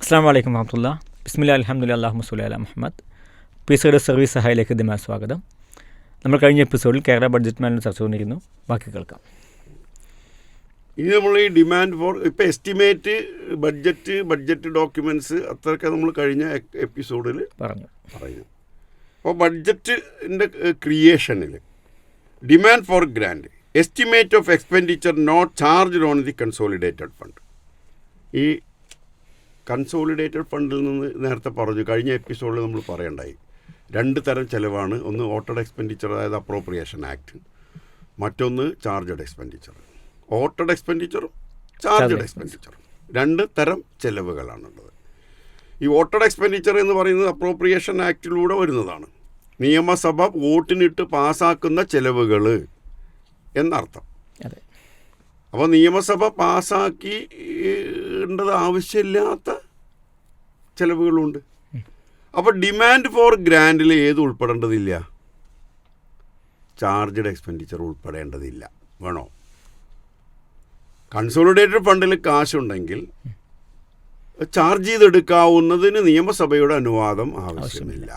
അസ്സലാമു അലൈക്കും വറഹ്മത്തുള്ളാ. ബിസ്മില്ലാഹി അൽഹംദുലില്ലാഹി അല്ലാഹുമ്മ സ്വല്ലി അലാ മുഹമ്മദ്. പീസയുടെ സർവീസ് സഹായിലേക്ക് ദിമായ സ്വാഗതം. നമ്മൾ കഴിഞ്ഞ എപ്പിസോഡിൽ കേരള ബഡ്ജറ്റ് മാനുവൽ ചർച്ച ചെയ്തിരുന്നു. ബാക്കി കേൾക്കാം. ഇനി നമ്മൾ ഈ ഡിമാൻഡ് ഫോർ ഇപ്പോൾ എസ്റ്റിമേറ്റ് ബഡ്ജറ്റ് ഡോക്യുമെൻറ്റ്സ് അത്രയൊക്കെ നമ്മൾ കഴിഞ്ഞ എപ്പിസോഡിൽ പറഞ്ഞു. അപ്പോൾ ബഡ്ജറ്റിൻ്റെ ക്രിയേഷനിൽ demand for grant, estimate of expenditure not charged on the consolidated fund. ഈ കൺസോളിഡേറ്റഡ് ഫണ്ടിൽ നിന്ന് നേരത്തെ പറഞ്ഞു, കഴിഞ്ഞ എപ്പിസോഡിൽ നമ്മൾ പറയണ്ടായി. രണ്ട് തരം ചിലവാണ്. ഒന്ന് ഓട്ടഡ് എക്സ്പെൻഡിച്ചർ, അതായത് അപ്രോപ്രിയേഷൻ ആക്ട്. മറ്റൊന്ന് ചാർജഡ് എക്സ്പെൻഡിച്ചർ. ഓട്ടഡ് എക്സ്പെൻഡിച്ചറും ചാർജഡ് എക്സ്പെൻഡിച്ചറും രണ്ട് തരം ചിലവുകളാണുള്ളത്. ഈ ഓട്ടഡ് എക്സ്പെൻഡിച്ചർ എന്ന് പറയുന്നത് അപ്രോപ്രിയേഷൻ ആക്ടിലൂടെ വരുന്നതാണ്. നിയമസഭ വോട്ടിനിട്ട് പാസ്സാക്കുന്ന ചിലവുകൾ എന്നർത്ഥം. അപ്പോൾ നിയമസഭ പാസ്സാക്കിയേണ്ടത് ആവശ്യമില്ലാത്ത ചിലവുകളുണ്ട്. അപ്പോൾ ഡിമാൻഡ് ഫോർ ഗ്രാൻഡിൽ ഏത് ഉൾപ്പെടേണ്ടതില്ല? Charged expenditure ഉൾപ്പെടേണ്ടതില്ല. വേണോ? കൺസോളിഡേറ്റഡ് ഫണ്ടിൽ കാശുണ്ടെങ്കിൽ ചാർജ് ചെയ്തെടുക്കാവുന്നതിന് നിയമസഭയുടെ അനുവാദം ആവശ്യമില്ല.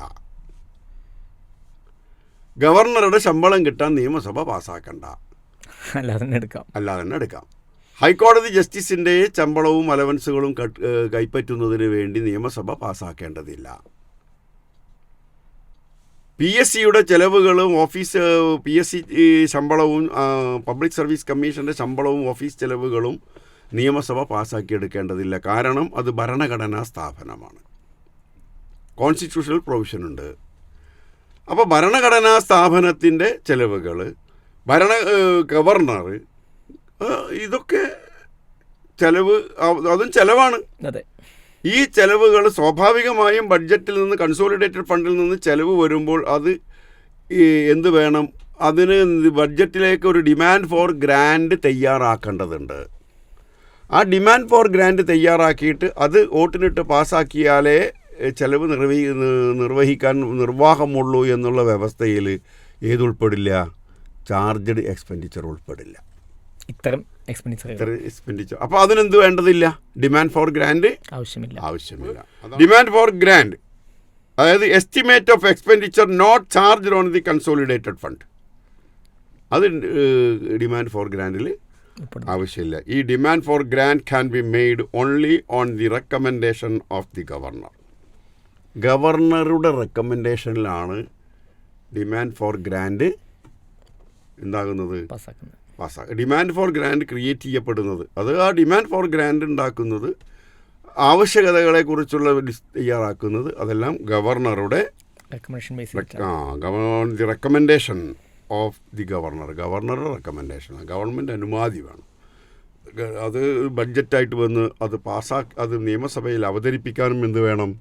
ഗവർണറുടെ ശമ്പളം കിട്ടാൻ നിയമസഭ പാസ്സാക്കണ്ട, അല്ലാതെ തന്നെ എടുക്കാം. ഹൈക്കോടതി ജസ്റ്റിസിൻ്റെ ശമ്പളവും അലവൻസുകളും കൈപ്പറ്റുന്നതിന് വേണ്ടി നിയമസഭ പാസ്സാക്കേണ്ടതില്ല. PSCയുടെ ചെലവുകളും PSC ശമ്പളവും പബ്ലിക് സർവീസ് കമ്മീഷൻ്റെ ശമ്പളവും ഓഫീസ് ചെലവുകളും നിയമസഭ പാസ്സാക്കിയെടുക്കേണ്ടതില്ല. കാരണം അത് ഭരണഘടനാ സ്ഥാപനമാണ്. കോൺസ്റ്റിറ്റ്യൂഷണൽ പ്രൊവിഷനുണ്ട്. അപ്പോൾ ഭരണഘടനാ സ്ഥാപനത്തിൻ്റെ ചെലവുകൾ, ഗവർണർ, ഇതൊക്കെ ചെലവ്, അതും ചെലവാണ്. ഈ ചെലവുകൾ സ്വാഭാവികമായും ബഡ്ജറ്റിൽ നിന്ന്, കൺസോളിഡേറ്റഡ് ഫണ്ടിൽ നിന്ന് ചെലവ് വരുമ്പോൾ അത് എന്ത് വേണം? അതിന് ബഡ്ജറ്റിലേക്ക് ഒരു ഡിമാൻഡ് ഫോർ ഗ്രാൻഡ് തയ്യാറാക്കേണ്ടതുണ്ട്. ആ ഡിമാൻഡ് ഫോർ ഗ്രാൻഡ് തയ്യാറാക്കിയിട്ട് അത് വോട്ടിനിട്ട് പാസ്സാക്കിയാലേ ചെലവ് നിർവഹിക്കാൻ നിർവാഹമുള്ളൂ എന്നുള്ള വ്യവസ്ഥയിൽ ഏതുൾപ്പെടില്ല? Charged expenditure ഉൾപ്പെടില്ല. ഇത്തരം എക്സ്പെൻഡിച്ചർ. അപ്പോൾ അതിനെന്ത് വേണ്ടതില്ല? ഡിമാൻഡ് ഫോർ ഗ്രാൻഡ് ആവശ്യമില്ല. ഡിമാൻഡ് ഫോർ ഗ്രാൻഡ്, അതായത് estimate of expenditure not charged on the consolidated fund, അത് ഡിമാൻഡ് ഫോർ ഗ്രാൻഡിൽ ആവശ്യമില്ല. ഈ demand for grant can be made only on the recommendation of the governor. ഗവർണറുടെ റെക്കമെൻഡേഷനിലാണ് ഡിമാൻഡ് ഫോർ ഗ്രാൻഡ് ഉണ്ടാകുന്നത്, demand for grant create ചെയ്യപ്പെടുന്നത്. അത് ആ ഡിമാൻഡ് ഫോർ ഗ്രാൻഡ് ഉണ്ടാക്കുന്നത്, ആവശ്യകതകളെക്കുറിച്ചുള്ള ലിസ്റ്റ് തയ്യാറാക്കുന്നത്, അതെല്ലാം ഗവർണറുടെ റെക്കമെൻഡേഷൻ ഓഫ് ദി ഗവർണറുടെ റെക്കമെൻഡേഷൻ. ഗവൺമെൻറ് അനുമതി വേണം. അത് ബഡ്ജറ്റായിട്ട് വന്ന് അത് അത് നിയമസഭയിൽ അവതരിപ്പിക്കാനും എന്ത് വേണം?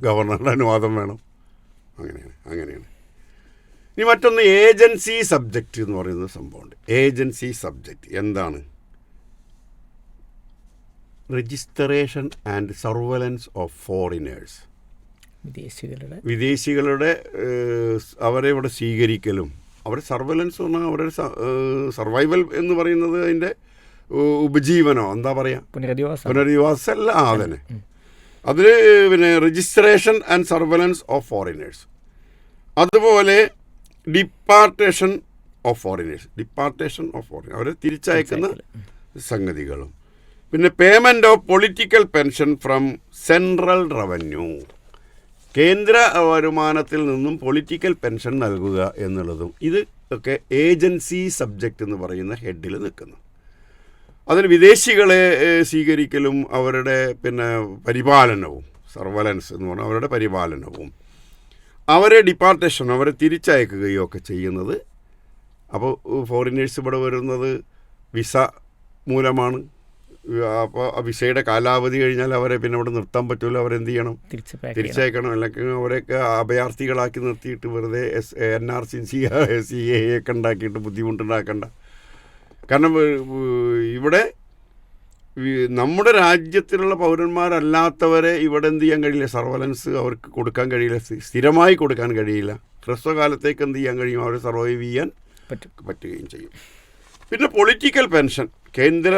ഗവർണറുടെ അനുവാദം വേണം. അങ്ങനെയാണ്. ഇനി മറ്റൊന്ന് ഏജൻസി സബ്ജക്റ്റ് എന്ന് പറയുന്ന സംഭവമുണ്ട്. ഏജൻസി സബ്ജക്റ്റ് എന്താണ്? Registration and surveillance of foreigners. വിദേശികളുടെ അവരെ ഇവിടെ സ്വീകരിക്കലും, അവരുടെ സർവലൻസ് എന്ന് പറഞ്ഞാൽ അവരുടെ സർവൈവൽ എന്ന് പറയുന്നത് അതിൻ്റെ ഉപജീവനോ എന്താ പറയുക, പുനരധിവാസമല്ല, അതന്നെ. അതിൽ പിന്നെ registration and surveillance of foreigners. അതുപോലെ ഡിപ്പാർട്ടേഷൻ ഓഫ് ഫോറിനേഴ്സ്, അവരെ തിരിച്ചയക്കുന്ന സംഗതികളും. പിന്നെ payment of political pension from central revenue, കേന്ദ്ര വരുമാനത്തിൽ നിന്നും പൊളിറ്റിക്കൽ പെൻഷൻ നൽകുക എന്നുള്ളതും ഇത് ഒക്കെ ഏജൻസി സബ്ജക്റ്റ് എന്ന് പറയുന്ന ഹെഡിൽ നിൽക്കുന്നു. അതിന് വിദേശികളെ സ്വീകരിക്കലും അവരുടെ പിന്നെ പരിപാലനവും, സർവലൻസ് എന്ന് പറഞ്ഞാൽ അവരുടെ പരിപാലനവും, അവരെ ഡിപ്പാർട്ടേഷൻ, അവരെ തിരിച്ചയക്കുകയോ ഒക്കെ ചെയ്യുന്നത്. അപ്പോൾ ഫോറിനേഴ്സ് ഇവിടെ വരുന്നത് വിസ മൂലമാണ്. അപ്പോൾ ആ വിസയുടെ കാലാവധി കഴിഞ്ഞാൽ അവരെ പിന്നെ ഇവിടെ നിർത്താൻ പറ്റില്ല. അവരെന്ത് ചെയ്യണം? തിരിച്ചയക്കണം. അല്ലെങ്കിൽ അവരെയൊക്കെ അഭയാർത്ഥികളാക്കി നിർത്തിയിട്ട് വെറുതെ NRC CA ഒക്കെ ഉണ്ടാക്കിയിട്ട് ബുദ്ധിമുട്ടുണ്ടാക്കണ്ട. കാരണം ഇവിടെ നമ്മുടെ രാജ്യത്തിലുള്ള പൗരന്മാരല്ലാത്തവരെ ഇവിടെ എന്ത് ചെയ്യാൻ കഴിയില്ല? സർവലൻസ് അവർക്ക് കൊടുക്കാൻ കഴിയില്ല, സ്ഥിരമായി കൊടുക്കാൻ കഴിയില്ല. ഹ്രസ്വകാലത്തേക്ക് എന്ത് ചെയ്യാൻ കഴിയും? അവരെ സർവൈവ് ചെയ്യാൻ പറ്റുകയും ചെയ്യും. പിന്നെ പൊളിറ്റിക്കൽ പെൻഷൻ കേന്ദ്ര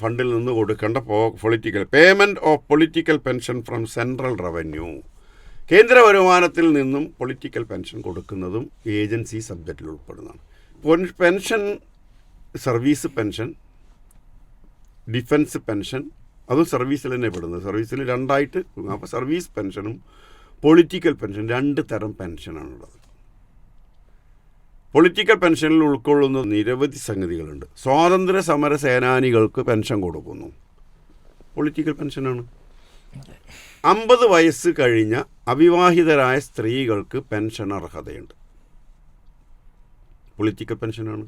ഫണ്ടിൽ നിന്ന് കൊടുക്കേണ്ട payment of political pension from central revenue, കേന്ദ്ര വരുമാനത്തിൽ നിന്നും പൊളിറ്റിക്കൽ പെൻഷൻ കൊടുക്കുന്നതും ഏജൻസി സബ്ജക്റ്റിൽ ഉൾപ്പെടുന്നതാണ്. Pension, service pension, defence pension, അതും സർവീസിൽ തന്നെ പെടുന്നത്. സർവീസിൽ രണ്ടായിട്ട്. അപ്പോൾ സർവീസ് പെൻഷനും പൊളിറ്റിക്കൽ പെൻഷൻ 2 തരം പെൻഷനാണുള്ളത്. പൊളിറ്റിക്കൽ പെൻഷനിൽ ഉൾക്കൊള്ളുന്ന നിരവധി സംഗതികളുണ്ട്. സ്വാതന്ത്ര്യ സമര സേനാനികൾക്ക് പെൻഷൻ കൊടുക്കുന്നു, പൊളിറ്റിക്കൽ പെൻഷനാണ്. 50 വയസ്സ് കഴിഞ്ഞ അവിവാഹിതരായ സ്ത്രീകൾക്ക് പെൻഷൻ അർഹതയുണ്ട്, പൊളിറ്റിക്കൽ പെൻഷനാണ്.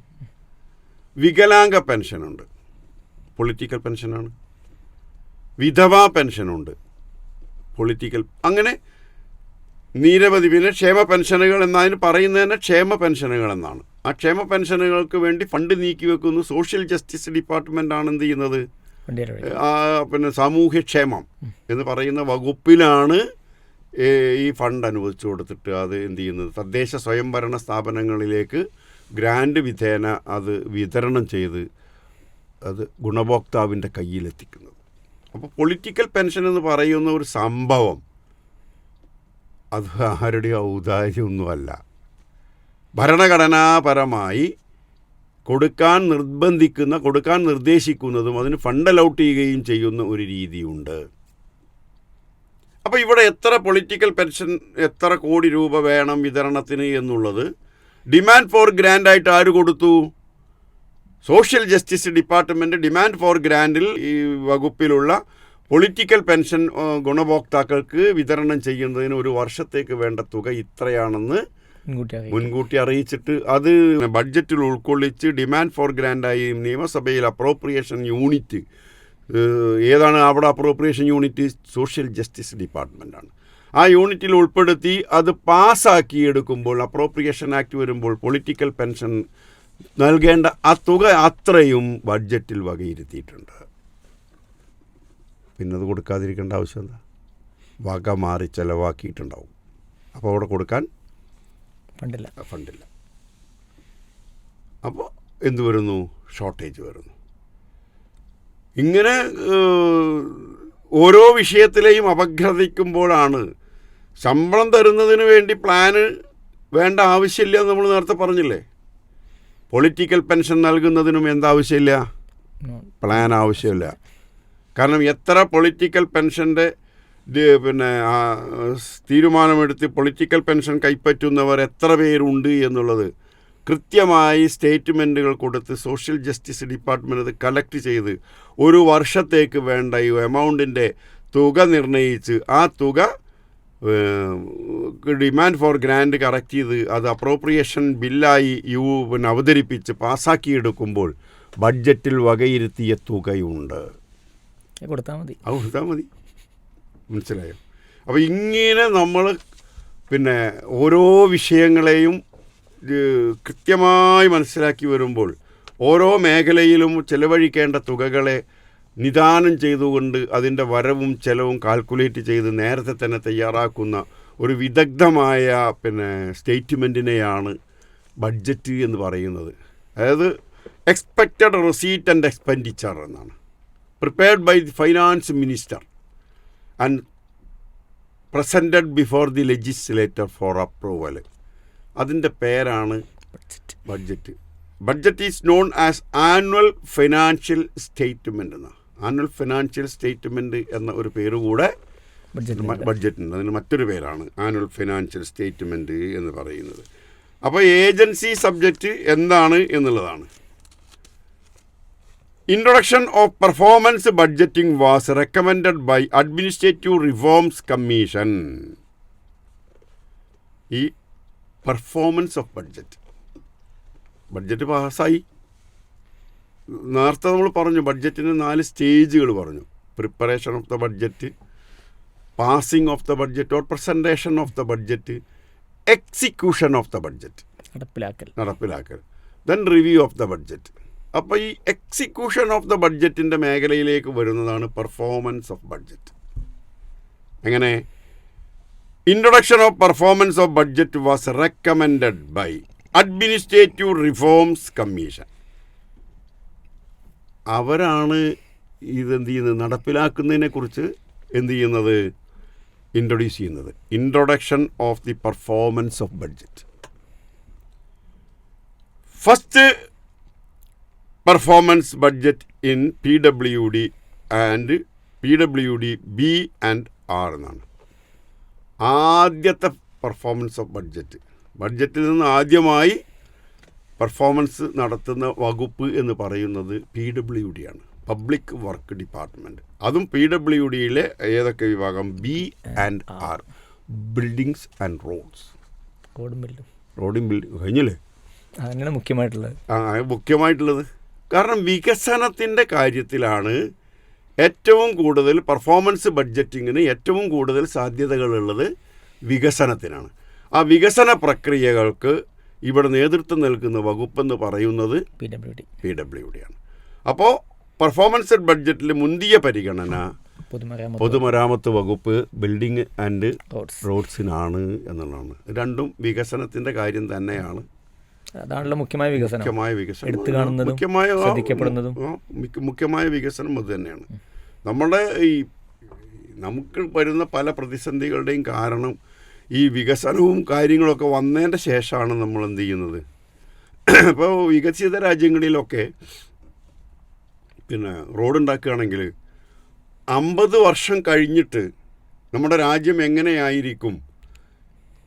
വികലാംഗ പെൻഷനുണ്ട്, പൊളിറ്റിക്കൽ പെൻഷനാണ്. വിധവാ പെൻഷനുണ്ട്, പൊളിറ്റിക്കൽ. അങ്ങനെ നിരവധി. പിന്നെ ക്ഷേമ പെൻഷനുകൾ എന്നതിന് പറയുന്നത് തന്നെ ക്ഷേമ പെൻഷനുകൾ എന്നാണ്. ആ ക്ഷേമ പെൻഷനുകൾക്ക് വേണ്ടി ഫണ്ട് നീക്കി വെക്കുന്നു സോഷ്യൽ ജസ്റ്റിസ് ഡിപ്പാർട്ട്മെൻ്റാണ് എന്ത് ചെയ്യുന്നത്, പിന്നെ സാമൂഹ്യക്ഷേമം എന്ന് പറയുന്ന വകുപ്പിലാണ് ഈ ഫണ്ട് അനുവദിച്ചു കൊടുത്തിട്ട് അത് എന്ത് ചെയ്യുന്നത്, തദ്ദേശ സ്വയംഭരണ സ്ഥാപനങ്ങളിലേക്ക് ഗ്രാൻഡ് വിധേന അത് വിതരണം ചെയ്ത് അത് ഗുണഭോക്താവിൻ്റെ കയ്യിലെത്തിക്കുന്നത്. അപ്പോൾ പൊളിറ്റിക്കൽ പെൻഷൻ എന്ന് പറയുന്ന ഒരു സംഭവം അത് ആരുടെയും ഔദാര്യമൊന്നുമല്ല. ഭരണഘടനാപരമായി കൊടുക്കാൻ നിർദ്ദേശിക്കുന്നതും അതിന് ഫണ്ട് അലൗട്ട് ചെയ്യുകയും ചെയ്യുന്ന ഒരു രീതിയുണ്ട്. അപ്പോൾ ഇവിടെ എത്ര പൊളിറ്റിക്കൽ പെൻഷൻ, എത്ര കോടി രൂപ വേണം വിതരണത്തിന് എന്നുള്ളത് ഡിമാൻഡ് ഫോർ ഗ്രാൻഡായിട്ട് ആര് കൊടുത്തു? Social justice department demand for ഗ്രാൻഡിൽ ഈ വകുപ്പിലുള്ള പൊളിറ്റിക്കൽ പെൻഷൻ ഗുണഭോക്താക്കൾക്ക് വിതരണം ചെയ്യുന്നതിന് ഒരു വർഷത്തേക്ക് വേണ്ട തുക ഇത്രയാണെന്ന് മുൻകൂട്ടി അറിയിച്ചിട്ട് അത് ബഡ്ജറ്റിൽ ഉൾക്കൊള്ളിച്ച് ഡിമാൻഡ് ഫോർ ഗ്രാൻഡായി നിയമസഭയിൽ അപ്രോപ്രിയേഷൻ യൂണിറ്റ്, ഏതാണ് അവിടെ അപ്രോപ്രിയേഷൻ യൂണിറ്റ്? സോഷ്യൽ ജസ്റ്റിസ് ഡിപ്പാർട്ട്മെൻറ്റാണ്. ആ യൂണിറ്റിൽ ഉൾപ്പെടുത്തി അത് പാസ്സാക്കിയെടുക്കുമ്പോൾ, അപ്രോപ്രിയേഷൻ ആക്ട് വരുമ്പോൾ പൊളിറ്റിക്കൽ പെൻഷൻ നൽകേണ്ട ആ തുക അത്രയും ബഡ്ജറ്റിൽ വകയിരുത്തിയിട്ടുണ്ട്. പിന്നെ അത് കൊടുക്കാതിരിക്കേണ്ട ആവശ്യം എന്താ? വക മാറി ചിലവാക്കിയിട്ടുണ്ടാവും. അപ്പോൾ അവിടെ കൊടുക്കാൻ ഫണ്ടില്ല. അപ്പോൾ എന്ത് വരുന്നു? ഷോർട്ടേജ് വരുന്നു. ഇങ്ങനെ ഓരോ വിഷയത്തിലെയും അപഗ്രഥിക്കുമ്പോഴാണ് ശമ്പളം തരുന്നതിന് വേണ്ടി പ്ലാന് വേണ്ട ആവശ്യമില്ല എന്ന് നമ്മൾ നേരത്തെ പറഞ്ഞില്ലേ. പൊളിറ്റിക്കൽ പെൻഷൻ നൽകുന്നതിനും എന്താവശ്യമില്ല? പ്ലാൻ ആവശ്യമില്ല. കാരണം എത്ര പൊളിറ്റിക്കൽ പെൻഷൻ്റെ പിന്നെ തീരുമാനമെടുത്ത് പൊളിറ്റിക്കൽ പെൻഷൻ കൈപ്പറ്റുന്നവർ എത്ര പേരുണ്ട് എന്നുള്ളത് കൃത്യമായി സ്റ്റേറ്റ്മെൻറ്റുകൾ കൊടുത്ത് സോഷ്യൽ ജസ്റ്റിസ് ഡിപ്പാർട്ട്മെൻറ്റ് അത് കളക്ട് ചെയ്ത് ഒരു വർഷത്തേക്ക് വേണ്ട ഈ എമൗണ്ടിൻ്റെ തുക നിർണ്ണയിച്ച് ആ തുക ഡിമാൻഡ് ഫോർ ഗ്രാൻഡ് കറക്റ്റ് ചെയ്ത് അത് അപ്രോപ്രിയേഷൻ ബില്ലായി പിന്നെ അവതരിപ്പിച്ച് പാസ്സാക്കിയെടുക്കുമ്പോൾ ബഡ്ജറ്റിൽ വകയിരുത്തിയ തുകയുണ്ട്. കൊടുത്താൽ മതി. മനസ്സിലായോ? അപ്പോൾ ഇങ്ങനെ നമ്മൾ പിന്നെ ഓരോ വിഷയങ്ങളെയും കൃത്യമായി മനസ്സിലാക്കി വരുമ്പോൾ ഓരോ മേഖലയിലും ചെലവഴിക്കേണ്ട തുകകളെ നിദാനം ചെയ്തുകൊണ്ട് അതിൻ്റെ വരവും ചെലവും കാൽക്കുലേറ്റ് ചെയ്ത് നേരത്തെ തന്നെ തയ്യാറാക്കുന്ന ഒരു വിദഗ്ധമായ പിന്നെ സ്റ്റേറ്റ്മെൻറ്റിനെയാണ് ബഡ്ജറ്റ് എന്ന് പറയുന്നത്. അതായത് എക്സ്പെക്റ്റഡ് റെസീറ്റ് ആൻഡ് എക്സ്പെൻഡിച്ചർ എന്നാണ്. Prepared by the finance minister and presented before the legislator for approval. അതിൻ്റെ പേരാണ് budget. Budget is known as annual financial statement എന്നാണ്. ആനുവൽ ഫിനാൻഷ്യൽ സ്റ്റേറ്റ്മെൻറ്റ് എന്ന ഒരു പേര് കൂടെ ബഡ്ജറ്റുണ്ട്. അതിന് മറ്റൊരു പേരാണ് ആനുവൽ ഫിനാൻഷ്യൽ സ്റ്റേറ്റ്മെൻറ്റ് എന്ന് പറയുന്നത്. അപ്പോൾ ഏജൻസി സബ്ജക്റ്റ് എന്താണ് എന്നുള്ളതാണ്. Introduction of performance budgeting was recommended by administrative reforms commission. ഈ പെർഫോമൻസ് ഓഫ് ബഡ്ജറ്റ് പാസ്സായി. നേരത്തെ നമ്മൾ പറഞ്ഞു ബഡ്ജറ്റിന് 4 സ്റ്റേജുകൾ പറഞ്ഞു. Preparation of the budget, passing of the budget or presentation of the budget, execution of the budget, നടപ്പിലാക്കൽ, then review of the budget. അപ്പോൾ ഈ എക്സിക്യൂഷൻ ഓഫ് ദ ബഡ്ജറ്റിൻ്റെ മേഖലയിലേക്ക് വരുന്നതാണ് പെർഫോമൻസ് ഓഫ് ബഡ്ജറ്റ്. എങ്ങനെ? Introduction of performance of budget was recommended by administrative reforms commission. അവരാണ് ഇതെന്ത് ചെയ്യുന്നത്, നടപ്പിലാക്കുന്നതിനെക്കുറിച്ച് എന്ത് ചെയ്യുന്നത്, ഇൻട്രൊഡ്യൂസ് ചെയ്യുന്നത്. Introduction of the performance of budget. First performance budget in PWD and PWD B and R എന്നാണ്. ആദ്യത്തെ performance of ബഡ്ജറ്റിൽ നിന്ന് ആദ്യമായി പെർഫോമൻസ് നടത്തുന്ന വകുപ്പ് എന്ന് പറയുന്നത് PWD ആണ്, പബ്ലിക് വർക്ക് ഡിപ്പാർട്ട്മെൻറ്റ്. അതും PWDയിലെ ഏതൊക്കെ വിഭാഗം? B and R, buildings and roads. റോഡും ബിൽഡിംഗ് കഴിഞ്ഞില്ലേ? അങ്ങനെയാണ് മുഖ്യമായിട്ടുള്ളത്. കാരണം വികസനത്തിൻ്റെ കാര്യത്തിലാണ് ഏറ്റവും കൂടുതൽ പെർഫോമൻസ് ബഡ്ജറ്റിങ്ങിന് ഏറ്റവും കൂടുതൽ സാധ്യതകളുള്ളത് വികസനത്തിനാണ്. ആ വികസന പ്രക്രിയകൾക്ക് ഇവിടെ നേതൃത്വം നൽകുന്ന വകുപ്പെന്ന് പറയുന്നത് PWD ആണ്. അപ്പോൾ പെർഫോമൻസ് ബഡ്ജറ്റിൽ മുന്തിയ പരിഗണന പൊതുമരാമത്ത് വകുപ്പ്, ബിൽഡിംഗ് ആൻഡ് റോഡ്സിനാണ് എന്നുള്ളതാണ്. രണ്ടും വികസനത്തിൻ്റെ കാര്യം തന്നെയാണ്. അതാണല്ലോ മുഖ്യമായ വികസനം, മുഖ്യമായ വികസനം അത് തന്നെയാണ്. നമുക്ക് വരുന്ന പല പ്രതിസന്ധികളുടെയും കാരണം ഈ വികസനവും കാര്യങ്ങളൊക്കെ വന്നതിൻ്റെ ശേഷമാണ് നമ്മൾ എന്ത് ചെയ്യുന്നത്. ഇപ്പോൾ വികസിത രാജ്യങ്ങളിലൊക്കെ പിന്നെ റോഡ് ഉണ്ടാക്കുകയാണെങ്കിൽ 50 വർഷം കഴിഞ്ഞിട്ട് നമ്മുടെ രാജ്യം എങ്ങനെയായിരിക്കും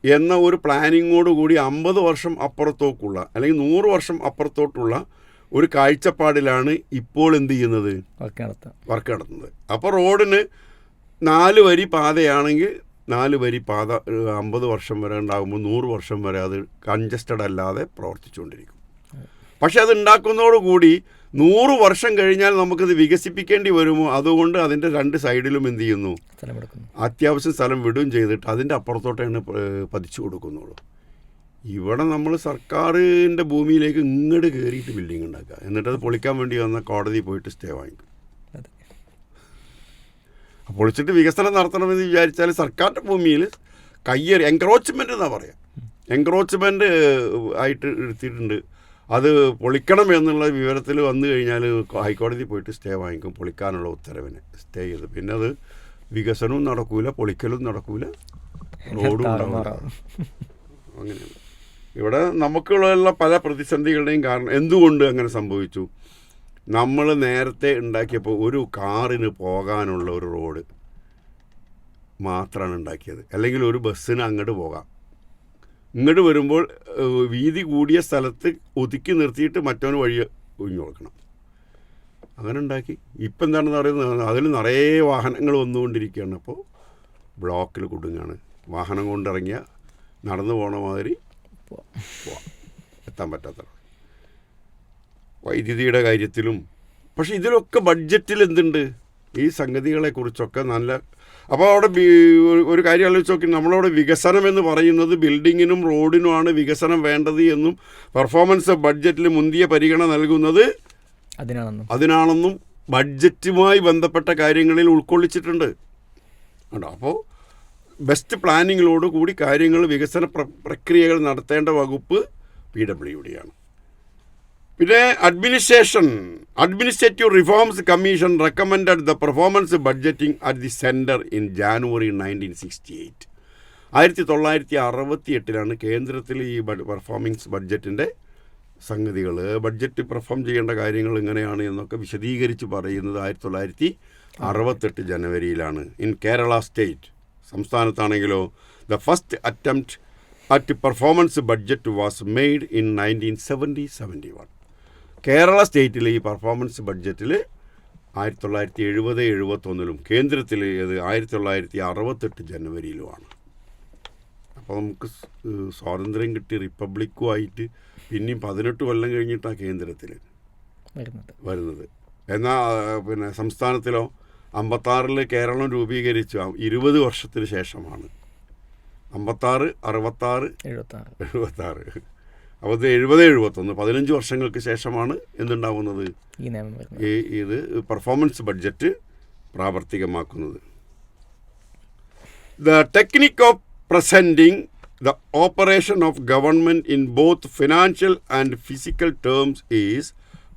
എന്ന ഒരു പ്ലാനിങ്ങോടുകൂടി 50 വർഷം അപ്പുറത്തോട്ടുള്ള അല്ലെങ്കിൽ 100 വർഷം അപ്പുറത്തോട്ടുള്ള ഒരു കാഴ്ചപ്പാടിലാണ് ഇപ്പോൾ എന്ത് ചെയ്യുന്നത്, വർക്ക് നടത്തുന്നത്. അപ്പോൾ റോഡിന് 4 വരി പാതയാണെങ്കിൽ 4 വരി പാത 50 വർഷം വരെ ഉണ്ടാകുമ്പോൾ 100 വർഷം വരെ അത് കൺജസ്റ്റഡ് അല്ലാതെ പ്രവർത്തിച്ചുകൊണ്ടിരിക്കും. പക്ഷെ അത് ഉണ്ടാക്കുന്നതോടുകൂടി 100 വർഷം കഴിഞ്ഞാൽ നമുക്കത് വികസിപ്പിക്കേണ്ടി വരുമോ, അതുകൊണ്ട് അതിൻ്റെ 2 സൈഡിലും എന്ത് ചെയ്യുന്നു, അത്യാവശ്യം സ്ഥലം വിടുകയും ചെയ്തിട്ട് അതിൻ്റെ അപ്പുറത്തോട്ടാണ് പതിച്ചു കൊടുക്കുന്നുള്ളൂ. ഇവിടെ നമ്മൾ സർക്കാരിൻ്റെ ഭൂമിയിലേക്ക് ഇങ്ങോട്ട് കയറിയിട്ട് ബിൽഡിംഗ് ഉണ്ടാക്കുക, എന്നിട്ട് അത് പൊളിക്കാൻ വേണ്ടി വന്ന കോടതി പോയിട്ട് സ്റ്റേ വാങ്ങിക്കും. പൊളിച്ചിട്ട് വികസനം നടത്തണമെന്ന് വിചാരിച്ചാൽ സർക്കാരിൻ്റെ ഭൂമിയിൽ കയ്യേറി എൻക്രോച്ച്മെൻ്റ് എന്നാണ് പറയാം, എൻക്രോച്ച്മെൻറ്റ് ആയിട്ട് എടുത്തിട്ടുണ്ട്. അത് പൊളിക്കണം എന്നുള്ള വിവരത്തിൽ വന്നു കഴിഞ്ഞാൽ ഹൈക്കോടതി പോയിട്ട് സ്റ്റേ വാങ്ങിക്കും, പൊളിക്കാനുള്ള ഉത്തരവിന് സ്റ്റേ ചെയ്ത്. പിന്നെ അത് വികസനവും നടക്കൂല, പൊളിക്കലും നടക്കൂല, റോഡും ഉണ്ടാവില്ല. അങ്ങനെയാണ് ഇവിടെ നമുക്കുള്ള പല പ്രതിസന്ധികളുടെയും കാരണം. എന്തുകൊണ്ട് അങ്ങനെ സംഭവിച്ചു? നമ്മൾ നേരത്തെ ഉണ്ടാക്കിയപ്പോൾ ഒരു കാറിന് പോകാനുള്ള ഒരു റോഡ് മാത്രമാണ് ഉണ്ടാക്കിയത്, അല്ലെങ്കിൽ ഒരു ബസ്സിന് അങ്ങോട്ട് പോകാം. ഇങ്ങോട്ട് വരുമ്പോൾ വീതി കൂടിയ സ്ഥലത്ത് ഒതുക്കി നിർത്തിയിട്ട് മറ്റവന് വഴി ഒഴിഞ്ഞു കൊടുക്കണം. അങ്ങനെ ഉണ്ടാക്കി. ഇപ്പം എന്താണെന്ന് പറയുന്നത്, അതിൽ നിറയെ വാഹനങ്ങൾ വന്നുകൊണ്ടിരിക്കുകയാണ്. അപ്പോൾ ബ്ലോക്കിൽ കുടുങ്ങാണ്. വാഹനം കൊണ്ടിറങ്ങിയ നടന്നു പോണ മാതിരി എത്താൻ പറ്റാത്ത വൈദ്യുതിയുടെ കാര്യത്തിലും. പക്ഷേ ഇതിലൊക്കെ ബഡ്ജറ്റിൽ എന്തുണ്ട്, ഈ സംഗതികളെക്കുറിച്ചൊക്കെ നല്ല. അപ്പോൾ അവിടെ ഒരു കാര്യം ആലോചിച്ച് നോക്കി, നമ്മളവിടെ വികസനം എന്ന് പറയുന്നത് ബിൽഡിങ്ങിനും റോഡിനുമാണ് വികസനം വേണ്ടത് എന്നും പെർഫോമൻസ് ബഡ്ജറ്റിൽ മുന്തിയ പരിഗണന നൽകുന്നത് അതിനാണെന്നും ബഡ്ജറ്റുമായി ബന്ധപ്പെട്ട കാര്യങ്ങളിൽ ഉൾക്കൊള്ളിച്ചിട്ടുണ്ട്. അപ്പോൾ ബെസ്റ്റ് പ്ലാനിങ്ങിലോട് കൂടി കാര്യങ്ങൾ വികസന പ്രക്രിയകൾ നടത്തേണ്ട വകുപ്പ് PWD ആണ്. പിന്നെ administrative reforms commission recommended the performance budgeting at the centre in January 1968. 1968 കേന്ദ്രത്തിൽ ഈ പെർഫോമൻസ് ബഡ്ജറ്റിൻ്റെ സംഗതികൾ, ബഡ്ജറ്റ് പെർഫോം ചെയ്യേണ്ട കാര്യങ്ങൾ എങ്ങനെയാണ് എന്നൊക്കെ വിശദീകരിച്ച് പറയുന്നത് 1968 ജനുവരിയിലാണ്. ഇൻ കേരള സ്റ്റേറ്റ്, സംസ്ഥാനത്താണെങ്കിലോ the first attempt at performance budget was made in 1970-71. Kerala സ്റ്റേറ്റിൽ ഈ പെർഫോമൻസ് ബഡ്ജറ്റിൽ 1970-71 കേന്ദ്രത്തിൽ ഇത് 1968 ജനുവരിയിലുമാണ്. അപ്പോൾ നമുക്ക് സ്വാതന്ത്ര്യം കിട്ടി റിപ്പബ്ലിക്കുമായിട്ട് പിന്നെയും 18 കൊല്ലം കഴിഞ്ഞിട്ടാണ് കേന്ദ്രത്തിൽ വരുന്നത്. എന്നാൽ പിന്നെ സംസ്ഥാനത്തിലോ 56 കേരളം രൂപീകരിച്ചു 20 വർഷത്തിന് ശേഷമാണ്. 56, 66, 76. അപ്പോൾ 70-71 15 വർഷങ്ങൾക്ക് ശേഷമാണ് എന്തുണ്ടാവുന്നത്, ഇത് പെർഫോമൻസ് ബഡ്ജറ്റ് പ്രാവർത്തികമാക്കുന്നത്. The technique of presenting the operation of government in both financial and physical terms is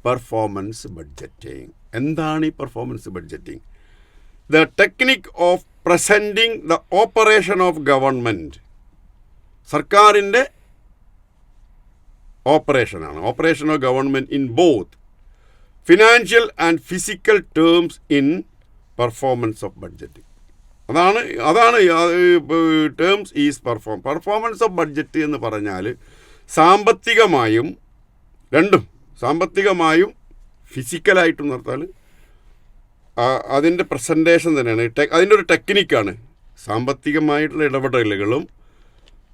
performance budgeting. എന്താണ് ഈ performance budgeting? The technique of presenting the operation of government. സർക്കാരിൻ്റെ ഓപ്പറേഷനാണ്, operation of government in both financial and physical terms in performance of budget. അതാണ് terms is performance of budget എന്ന് പറഞ്ഞാൽ സാമ്പത്തികമായും രണ്ടും, സാമ്പത്തികമായും ഫിസിക്കലായിട്ടും നടത്താൽ അതിൻ്റെ പ്രസൻറ്റേഷൻ തന്നെയാണ്. അതിൻ്റെ ഒരു ടെക്നിക്കാണ്. സാമ്പത്തികമായിട്ടുള്ള ഇടപെടലുകളും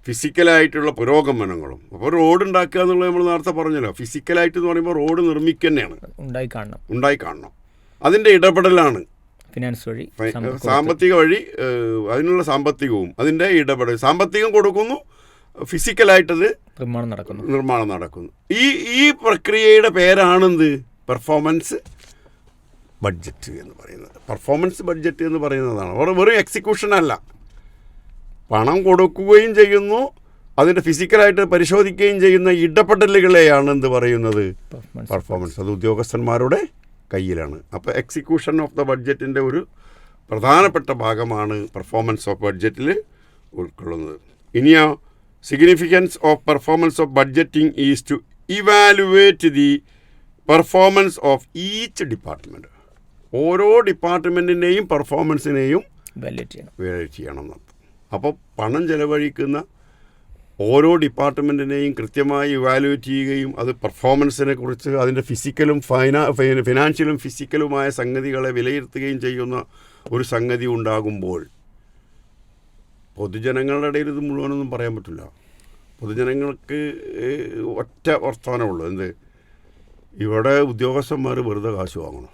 ഫിസിക്കലായിട്ടുള്ള പുരോഗമനങ്ങളും. അപ്പോൾ റോഡ് ഉണ്ടാക്കുക എന്നുള്ളത് നമ്മൾ നേരത്തെ പറഞ്ഞല്ലോ. ഫിസിക്കലായിട്ട് എന്ന് പറയുമ്പോൾ റോഡ് നിർമ്മിക്കുക തന്നെയാണ്, ഉണ്ടായി കാണണം. അതിൻ്റെ ഇടപെടലാണ് ഫിനാൻസ് വഴി, സാമ്പത്തിക വഴി. അതിനുള്ള സാമ്പത്തികവും അതിൻ്റെ ഇടപെടൽ, സാമ്പത്തികം കൊടുക്കുന്നു, ഫിസിക്കലായിട്ടത് നിർമ്മാണം നടക്കുന്നു. ഈ പ്രക്രിയയുടെ പേരാണെന്ത്? പെർഫോമൻസ് ബഡ്ജറ്റ് എന്ന് പറയുന്നത്. പെർഫോമൻസ് ബഡ്ജറ്റ് എന്ന് പറയുന്നതാണ്. വെറും എക്സിക്യൂഷൻ അല്ല. പണം കൊടുക്കുകയും ചെയ്യുന്നു, അതിൻ്റെ ഫിസിക്കലായിട്ട് പരിശോധിക്കുകയും ചെയ്യുന്ന ഇടപെടലുകളെയാണ് എന്ത് പറയുന്നത്? പെർഫോമൻസ്. അത് ഉദ്യോഗസ്ഥന്മാരുടെ കയ്യിലാണ്. അപ്പോൾ എക്സിക്യൂഷൻ ഓഫ് ദ ബഡ്ജറ്റിൻ്റെ ഒരു പ്രധാനപ്പെട്ട ഭാഗമാണ് പെർഫോമൻസ് ഓഫ് ബഡ്ജറ്റിൽ ഉൾക്കൊള്ളുന്നത്. ഇനിയോ significance of performance of budgeting is to evaluate the performance of each department. ഓരോ ഡിപ്പാർട്ട്മെൻറ്റിൻ്റെയും പെർഫോമൻസിനെയും വാല്യുവേറ്റ് ചെയ്യണം. അപ്പോൾ പണം ചെലവഴിക്കുന്ന ഓരോ ഡിപ്പാർട്ട്മെൻറ്റിനെയും കൃത്യമായി ഇവാലുവേറ്റ് ചെയ്യുകയും അത് പെർഫോമൻസിനെ കുറിച്ച് അതിൻ്റെ ഫിസിക്കലും ഫിനാൻഷ്യലും ഫിസിക്കലുമായ സംഗതികളെ വിലയിരുത്തുകയും ചെയ്യുന്ന ഒരു സംഗതി ഉണ്ടാകുമ്പോൾ പൊതുജനങ്ങളുടെ ഇടയിൽ ഇത് മുഴുവനൊന്നും പറയാൻ പറ്റില്ല. പൊതുജനങ്ങൾക്ക് ഒറ്റ വർത്തമാനമുള്ളൂ. എന്ത്? ഇവിടെ ഉദ്യോഗസ്ഥന്മാർ വെറുതെ കാശ് വാങ്ങണം.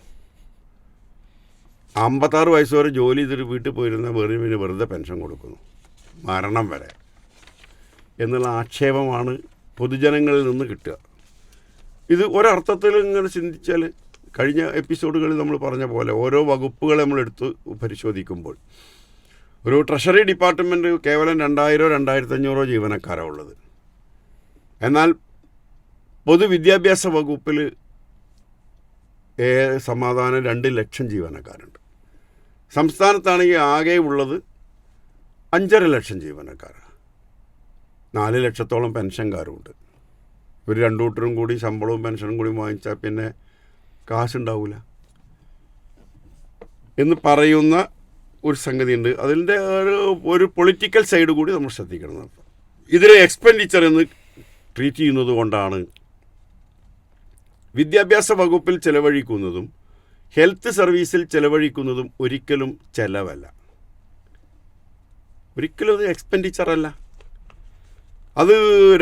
56 വയസ്സ് വരെ ജോലി ചെയ്തിട്ട് വീട്ടിൽ പോയിരുന്ന പിന്നെ വെറുതെ പെൻഷൻ കൊടുക്കുന്നു മരണം വരെ എന്നുള്ള ആക്ഷേപമാണ് പൊതുജനങ്ങളിൽ നിന്ന് കിട്ടുക. ഇത് ഒരർത്ഥത്തിൽ ഇങ്ങനെ ചിന്തിച്ചാൽ കഴിഞ്ഞ എപ്പിസോഡുകളിൽ നമ്മൾ പറഞ്ഞ പോലെ ഓരോ വകുപ്പുകളെ നമ്മൾ എടുത്ത് പരിശോധിക്കുമ്പോൾ ഒരു ട്രഷറി ഡിപ്പാർട്ട്മെൻറ്റ് കേവലം 2000-2500 ജീവനക്കാരാണ് ഉള്ളത്. എന്നാൽ പൊതുവിദ്യാഭ്യാസ വകുപ്പിൽ സമാധാനം 2 ലക്ഷം ജീവനക്കാരുണ്ട്. സംസ്ഥാനത്താണെങ്കിൽ ആകെ ഉള്ളത് 5.5 ലക്ഷം ജീവനക്കാരാണ്. 4 ലക്ഷത്തോളം പെൻഷൻകാരുമുണ്ട്. ഇവർ രണ്ടു കൂട്ടരും കൂടി ശമ്പളവും പെൻഷനും കൂടി വാങ്ങിച്ചാൽ പിന്നെ കാശുണ്ടാവില്ല എന്ന് പറയുന്ന ഒരു സംഗതിയുണ്ട്. അതിൻ്റെ ഒരു പൊളിറ്റിക്കൽ സൈഡ് കൂടി നമ്മൾ ശ്രദ്ധിക്കണം. ഇതിനെ എക്സ്പെൻഡിച്ചർ എന്ന് ട്രീറ്റ് ചെയ്യുന്നത് കൊണ്ടാണ് വിദ്യാഭ്യാസ വകുപ്പിൽ ചെലവഴിക്കുന്നതും ഹെൽത്ത് സർവീസിൽ ചെലവഴിക്കുന്നതും ഒരിക്കലും ചെലവല്ല, ഒരിക്കലും അത് എക്സ്പെൻഡിച്ചറല്ല. അത്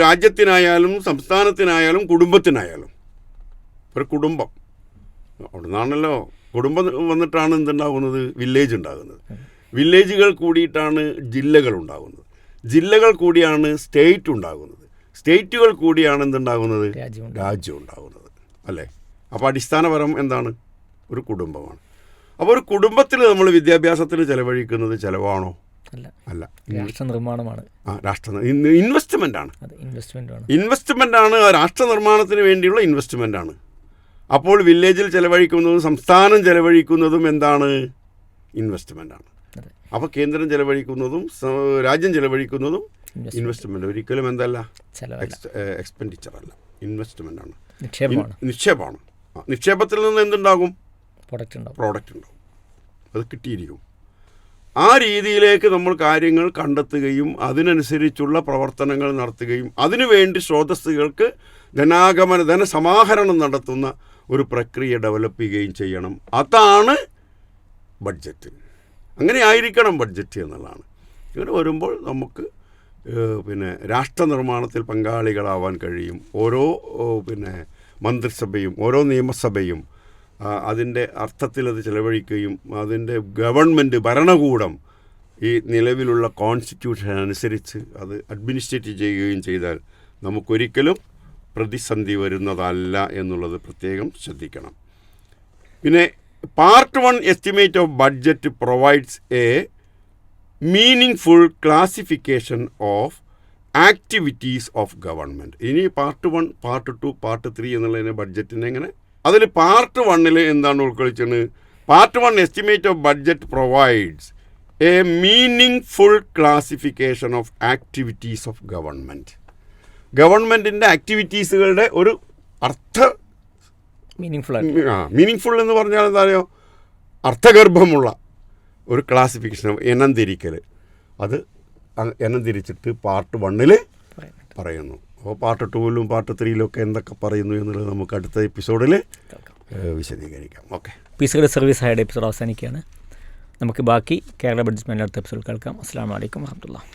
രാജ്യത്തിനായാലും സംസ്ഥാനത്തിനായാലും കുടുംബത്തിനായാലും. ഒരു കുടുംബം അവിടെ നിന്നാണല്ലോ കുടുംബം വന്നിട്ടാണ് എന്തുണ്ടാകുന്നത്? വില്ലേജ് ഉണ്ടാകുന്നത്. വില്ലേജുകൾ കൂടിയിട്ടാണ് ജില്ലകൾ ഉണ്ടാകുന്നത്. ജില്ലകൾ കൂടിയാണ് സ്റ്റേറ്റ് ഉണ്ടാകുന്നത്. സ്റ്റേറ്റുകൾ കൂടിയാണ് എന്തുണ്ടാകുന്നത്? രാജ്യം ഉണ്ടാകുന്നത്. അല്ലേ? അപ്പോൾ അടിസ്ഥാനപരം എന്താണ്? ഒരു കുടുംബമാണ്. അപ്പോൾ ഒരു കുടുംബത്തിൽ നമ്മൾ വിദ്യാഭ്യാസത്തിന് ചെലവഴിക്കുന്നത് ചിലവാണോ? അല്ല, രാഷ്ട്ര നിർമ്മാണമാണ്. ഇൻവെസ്റ്റ്മെൻ്റാണ്. ഇൻവെസ്റ്റ്മെൻ്റാണ്. രാഷ്ട്ര നിർമ്മാണത്തിന് വേണ്ടിയുള്ള ഇൻവെസ്റ്റ്മെൻ്റാണ്. അപ്പോൾ വില്ലേജിൽ ചെലവഴിക്കുന്നതും സംസ്ഥാനം ചെലവഴിക്കുന്നതും എന്താണ്? ഇൻവെസ്റ്റ്മെൻ്റാണ്. അപ്പോൾ കേന്ദ്രം ചെലവഴിക്കുന്നതും രാജ്യം ചെലവഴിക്കുന്നതും ഇൻവെസ്റ്റ്മെൻ്റ്. ഒരിക്കലും എന്തല്ല? എക്സ്പെൻഡിച്ചറല്ല, ഇൻവെസ്റ്റ്മെൻ്റാണ്, നിക്ഷേപമാണ്. നിക്ഷേപത്തിൽ നിന്ന് എന്തുണ്ടാകും? പ്രോഡക്റ്റ് ഉണ്ടാകും. അത് കിട്ടിയിരിക്കും. ആ രീതിയിലേക്ക് നമ്മൾ കാര്യങ്ങൾ കണ്ടെത്തുകയും അതിനനുസരിച്ചുള്ള പ്രവർത്തനങ്ങൾ നടത്തുകയും അതിനുവേണ്ടി സ്രോതസ്സുകൾക്ക് ധനസമാഹരണം നടത്തുന്ന ഒരു പ്രക്രിയ ഡെവലപ്പ് ചെയ്യുകയും ചെയ്യണം. അതാണ് ബഡ്ജറ്റ്. അങ്ങനെ ആയിരിക്കണം ബഡ്ജറ്റ് എന്നുള്ളതാണ്. ഇങ്ങനെ വരുമ്പോൾ നമുക്ക് രാഷ്ട്ര നിർമ്മാണത്തിൽ പങ്കാളികളാവാൻ കഴിയും. ഓരോ മന്ത്രിസഭയും ഓരോ നിയമസഭയും അതിൻ്റെ അർത്ഥത്തിൽ അത് ചെലവഴിക്കുകയും അതിൻ്റെ ഗവൺമെൻറ് ഭരണകൂടം ഈ നിലവിലുള്ള കോൺസ്റ്റിറ്റ്യൂഷൻ അനുസരിച്ച് അത് അഡ്മിനിസ്ട്രേറ്റ് ചെയ്യുകയും ചെയ്താൽ നമുക്കൊരിക്കലും പ്രതിസന്ധി വരുന്നതല്ല എന്നുള്ളത് പ്രത്യേകം ശ്രദ്ധിക്കണം. പിന്നെ part 1 estimate of budget provides a meaningful classification of activities of government. ഇനി പാർട്ട് 1, പാർട്ട് 2, പാർട്ട് 3 എന്നുള്ളതിനെ ബഡ്ജറ്റിനെ എങ്ങനെ അതിൽ പാർട്ട് 1 എന്താണ് ഉൾക്കൊള്ളിച്ചത്? Part 1 estimate of budget provides a meaning classification of activities of government. ഗവൺമെൻറ്റിൻ്റെ ആക്ടിവിറ്റീസുകളുടെ ഒരു മീനിങ് എന്ന് പറഞ്ഞാൽ എന്താ പറയുക, അർത്ഥഗർഭമുള്ള ഒരു ക്ലാസിഫിക്കേഷൻ, എണ്ണം തിരിക്കൽ. അത് എണ്ണം തിരിച്ചിട്ട് പാർട്ട് 1 പറയുന്നു. അപ്പോൾ പാർട്ട് 2 പാർട്ട് 3 ഒക്കെ എന്തൊക്കെ പറയുന്നു എന്നുള്ളത് നമുക്ക് അടുത്ത എപ്പിസോഡിൽ വിശദീകരിക്കാം. ഓക്കെ, പീസുകളുടെ സർവീസ് ഹൈഡ് എപ്പിസോഡ് അവസാനിക്കുകയാണ്. നമുക്ക് ബാക്കി കേരള ബഡ്ജറ്റ് അടുത്ത എപ്പിസോഡ് കേൾക്കാം. അസ്സലാമു അലൈക്കും വറഹ്മത്തുള്ളാഹി.